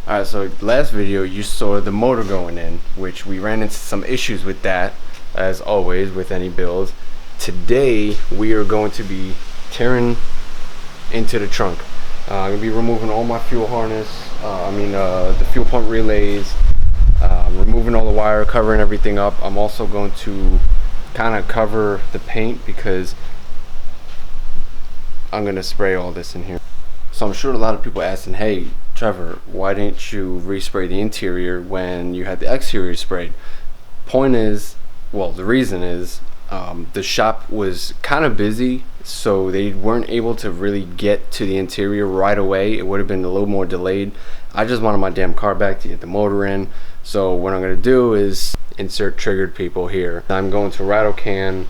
Alright, so last video you saw the motor going in, which we ran into some issues with that, as always with any build. Today we are going to be tearing into the trunk. I'm going to be removing all my fuel harness, the fuel pump relays, removing all the wire, covering everything up. I'm also going to kind of cover the paint because I'm going to spray all this in here. So I'm sure a lot of people asking, hey Trevor, why didn't you respray the interior when you had the exterior sprayed? Point is, well, the reason is the shop was kind of busy, so they weren't able to really get to the interior right away. It would have been a little more delayed. I just wanted my damn car back to get the motor in. So what I'm going to do is insert triggered people here. I'm going to rattle can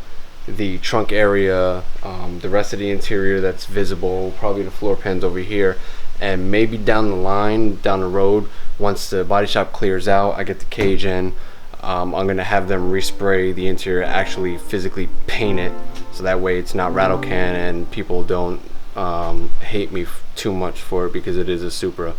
the trunk area, the rest of the interior that's visible, probably the floor pans over here, and maybe down the line, down the road, once the body shop clears out, I get the cage in, I'm gonna have them respray the interior, actually physically paint it, so that way it's not rattle can and people don't hate me too much for it because it is a Supra.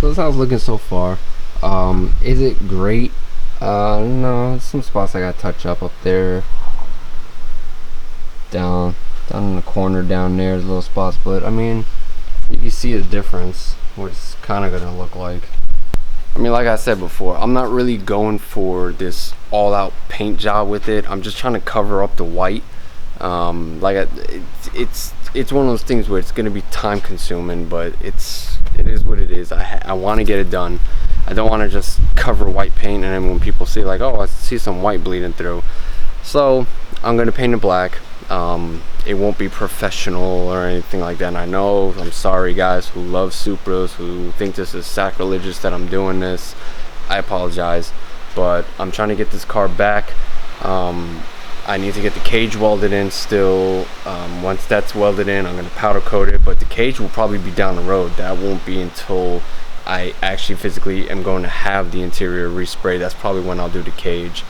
So that's how it's looking so far. Is it great? No, some spots I gotta touch up there, down in the corner down there, little spots, but I mean, you can see the difference, what it's kind of gonna look like. I mean, like I said before, I'm not really going for this all-out paint job with it. I'm just trying to cover up the white. It's it's one of those things where it's going to be time consuming, but it is what it is. I want to get it done. I don't want to just cover white paint and then when people see like, oh, I see some white bleeding through. So I'm going to paint it black. It won't be professional or anything like that. And I know, I'm sorry guys who love Supras, who think this is sacrilegious that I'm doing this. I apologize, but I'm trying to get this car back. I need to get the cage welded in still. Once that's welded in, I'm going to powder coat it, but the cage will probably be down the road. That won't be until I actually physically am going to have the interior resprayed. That's probably when I'll do the cage,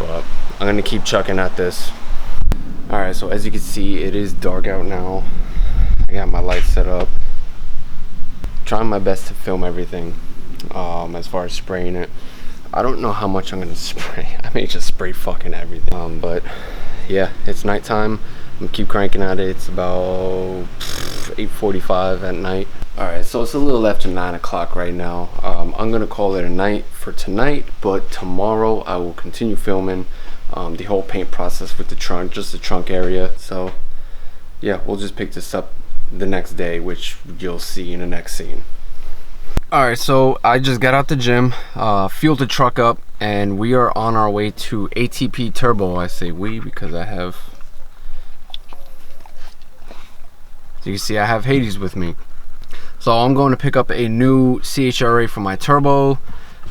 but I'm going to keep chucking at this. Alright, so as you can see, it is dark out now. I got my lights set up. Trying my best to film everything as far as spraying it. I don't know how much I'm gonna spray. I may just spray fucking everything. But yeah, it's nighttime. I'm gonna keep cranking at it. It's about 8:45 at night. Alright, so it's a little after 9 o'clock right now. I'm gonna call it a night for tonight, but tomorrow I will continue filming the whole paint process with the trunk, just the trunk area. So yeah, we'll just pick this up the next day, which you'll see in the next scene. Alright, so I just got out the gym, fueled the truck up, and we are on our way to ATP Turbo. I say we because I have, so you can see I have Hades with me. So I'm going to pick up a new CHRA for my turbo.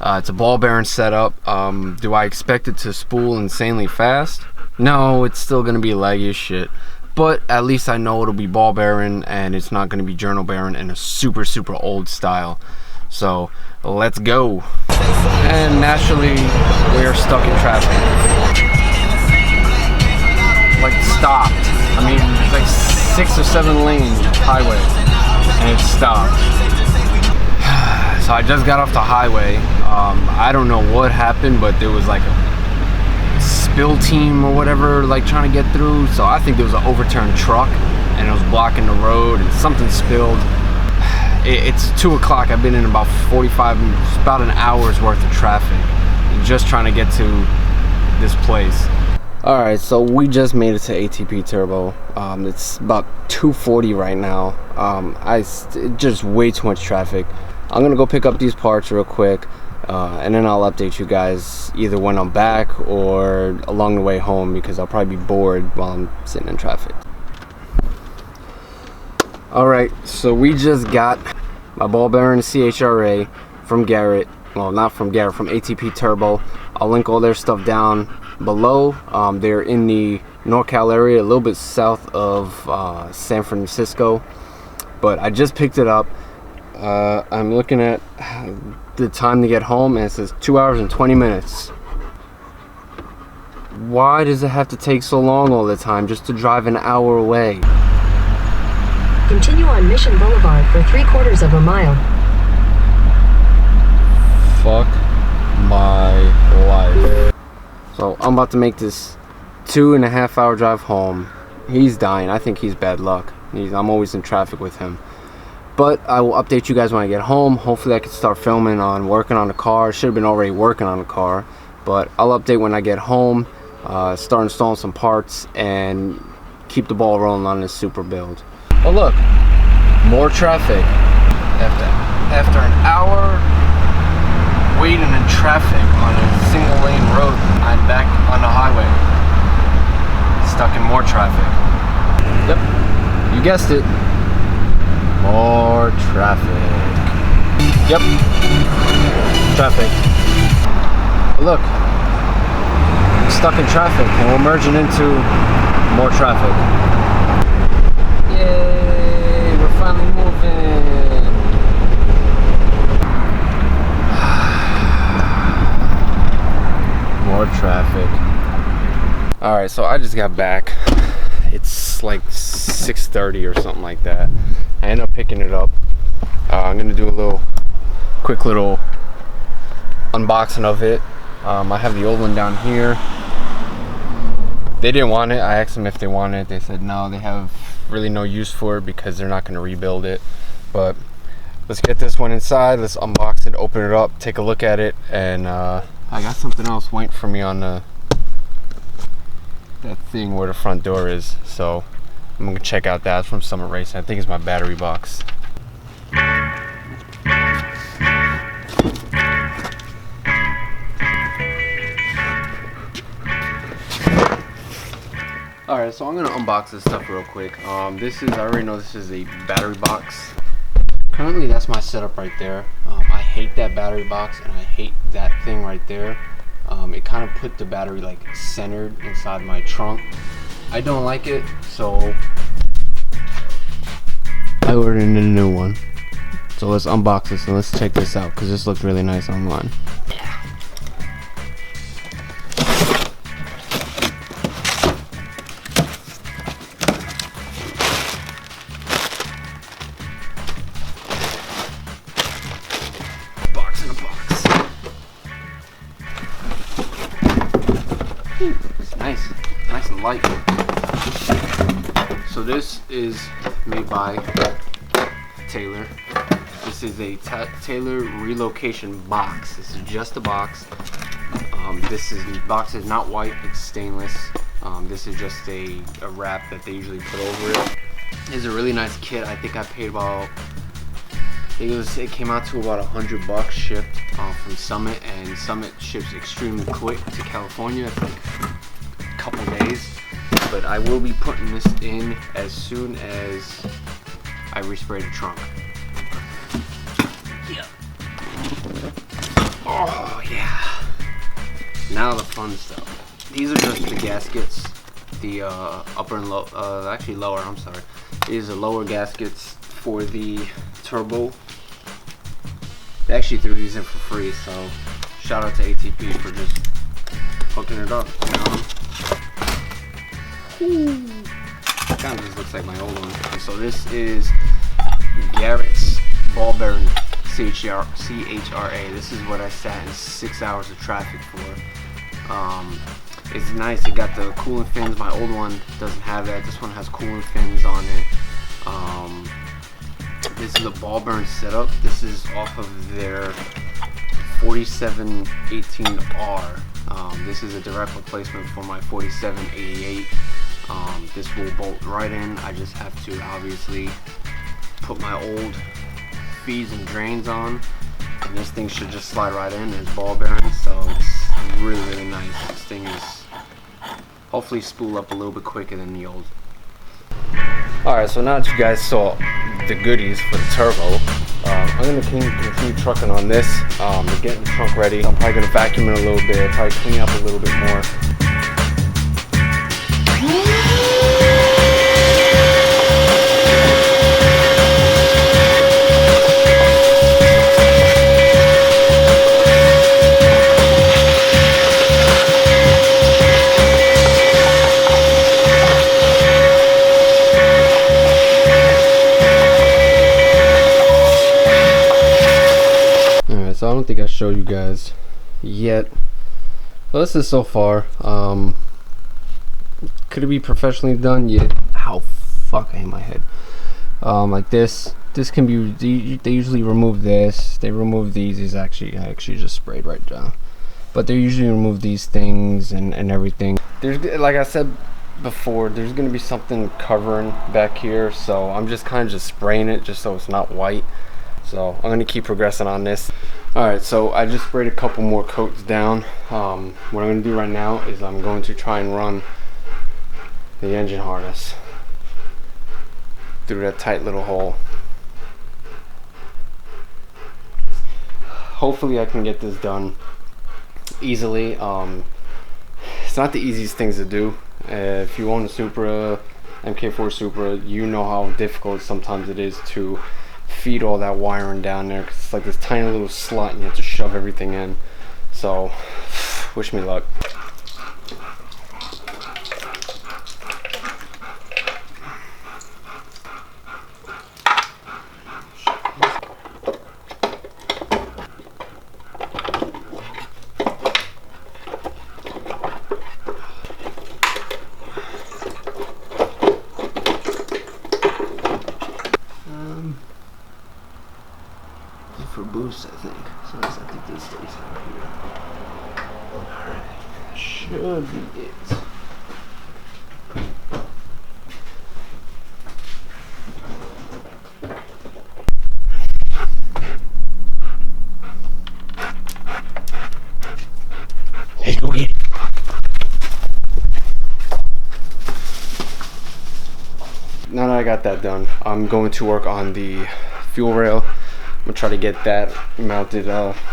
It's a ball bearing setup. Do I expect it to spool insanely fast? No, it's still going to be laggy as shit. But at least I know it'll be ball bearing and it's not going to be journal bearing in a super old style. So let's go. And naturally we are stuck in traffic. Like stopped. I mean, it's like 6 or 7 lanes highway and it's stopped. So I just got off the highway. I don't know what happened, but there was like a spill team or whatever, like trying to get through. So I think there was an overturned truck and it was blocking the road and something spilled. It's 2 o'clock. I've been in about 45, about an hour's worth of traffic just trying to get to this place. Alright, so we just made it to ATP Turbo. It's about 2:40 right now. Just way too much traffic. I'm gonna go pick up these parts real quick, and then I'll update you guys either when I'm back or along the way home, because I'll probably be bored while I'm sitting in traffic. Alright, so we just got my ball bearing CHRA from Garrett. Well, not from Garrett, from ATP Turbo. I'll link all their stuff down below. They're in the Norcal area, a little bit south of San Francisco. But I just picked it up. I'm looking at the time to get home and it says 2 hours and 20 minutes. Why does it have to take so long all the time just to drive an hour away? Continue on Mission Boulevard for 3/4 of a mile. Fuck my life. So I'm about to make this 2.5 hour drive home. He's dying. I think he's bad luck. I'm always in traffic with him. But I will update you guys when I get home. Hopefully I can start filming on working on the car. Should have been already working on the car, but I'll update when I get home, start installing some parts and keep the ball rolling on this Supra build. Oh look, more traffic. After an hour waiting in traffic on a single lane road, I'm back on the highway, stuck in more traffic. Yep, you guessed it. More traffic. Yep. Traffic. Look. I'm stuck in traffic and we're merging into more traffic. Yay! We're finally moving. More traffic. Alright, so I just got back. It's like 6:30 or something like that. I ended up picking it up. I'm gonna do a quick little unboxing of it. I have the old one down here. They didn't want it. I asked them if they wanted it. They said no, they have really no use for it because they're not gonna rebuild it. But let's get this one inside. Let's unbox it, open it up, take a look at it, and I got something else waiting for me on that thing where the front door is. So I'm I'm gonna check out that from Summer Racing. I think it's my battery box. Alright, so I'm gonna unbox this stuff real quick. I already know this is a battery box. Currently that's my setup right there. I hate that battery box and I hate that thing right there. It kind of put the battery like centered inside my trunk. I don't like it, so I ordered a new one. So let's unbox this and let's check this out because this looks really nice online. Box in a box. It's nice and light. So this is made by Taylor. This is a Taylor relocation box. This is just a box. Box is not white, it's stainless. This is just a wrap that they usually put over it. It's a really nice kit. I think I paid about, it came out to about $100 shipped from Summit, and Summit ships extremely quick to California. It's like a couple days. But I will be putting this in as soon as I respray the trunk. Yeah. Oh yeah. Now the fun stuff. These are just the gaskets, the upper and low, actually lower. I'm sorry. These are lower gaskets for the turbo. They actually threw these in for free, so shout out to ATP for just hooking it up. Kind of just looks like my old one. And so this is Garrett's ball bearing CHRA. This is what I sat in 6 hours of traffic for. It's nice. It got the coolant fins. My old one doesn't have that. This one has coolant fins on it. This is a ball bearing setup. This is off of their 4718R. This is a direct replacement for my 4788. This will bolt right in. I just have to obviously put my old feeds and drains on, and this thing should just slide right in. It's ball bearing, so it's really nice. This thing is hopefully spool up a little bit quicker than the old. Alright, so now that you guys saw the goodies for the turbo, I'm going to continue trucking on this. Getting the trunk ready. I'm probably going to vacuum it a little bit, probably clean up a little bit more. So I don't think I showed you guys yet. Well, this is so far. Could it be professionally done? Yeah. Ow, fuck! I hit my head. Like this. This can be. They usually remove this. They remove these. I actually just sprayed right down. But they usually remove these things and everything. There's, like I said before, there's gonna be something covering back here. So I'm just kind of just spraying it just so it's not white. So I'm gonna keep progressing on this. Alright, so I just sprayed a couple more coats down. What I'm gonna do right now is I'm going to try and run the engine harness through that tight little hole. Hopefully I can get this done easily. It's not the easiest things to do. If you own a Supra, MK4 Supra, you know how difficult sometimes it is to feed all that wiring down there, because it's like this tiny little slot and you have to shove everything in. So wish me luck. For boost, I think. So I think this stays out here. Alright, that should be it. I got that done. I'm going to work on the fuel rail. I'm gonna try to get that mounted.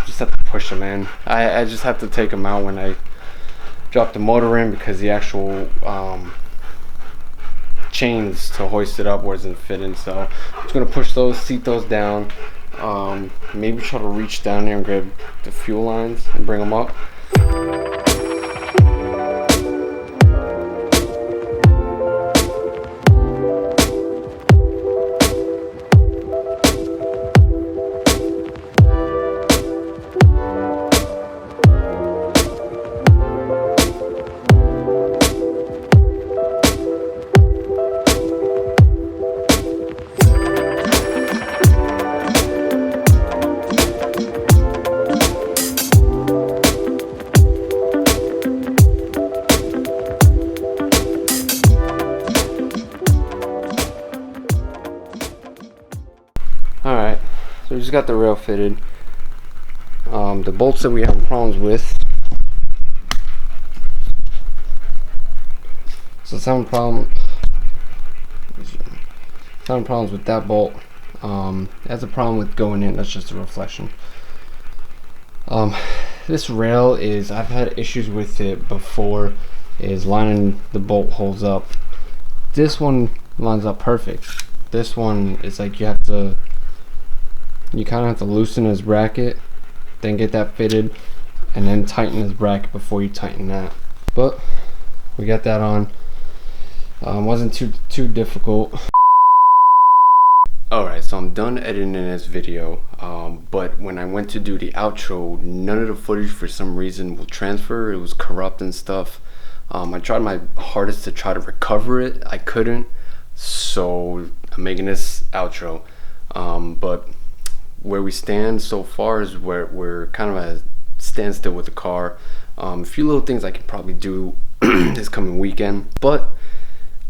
Just have to push them in. I just have to take them out when I drop the motor in, because the actual chains to hoist it up wasn't fitting. So I'm just gonna push those, seat those down. Maybe try to reach down there and grab the fuel lines and bring them up. Alright, so we just got the rail fitted. The bolts that we have problems with. So some problems with that bolt. It has a problem with going in. That's just a reflection. This rail is, I've had issues with it before, is lining the bolt holes up. This one lines up perfect. This one is like you kind of have to loosen his bracket, then get that fitted, and then tighten his bracket before you tighten that. But we got that on. Wasn't too difficult. Alright, so I'm done editing this video, but when I went to do the outro, none of the footage for some reason will transfer. It was corrupt and stuff. I tried my hardest to try to recover it. I couldn't, so I'm making this outro. But where we stand so far is where we're kind of at a standstill with the car. A few little things I can probably do this coming weekend, but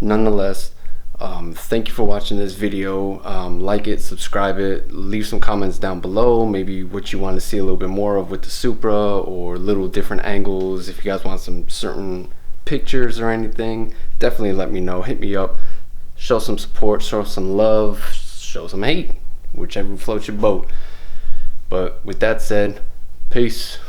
nonetheless, thank you for watching this video. Like it, subscribe it, leave some comments down below, maybe what you want to see a little bit more of with the Supra, or little different angles. If you guys want some certain pictures or anything, definitely let me know. Hit me up, show some support, show some love, show some hate, whichever floats your boat. But with that said, peace.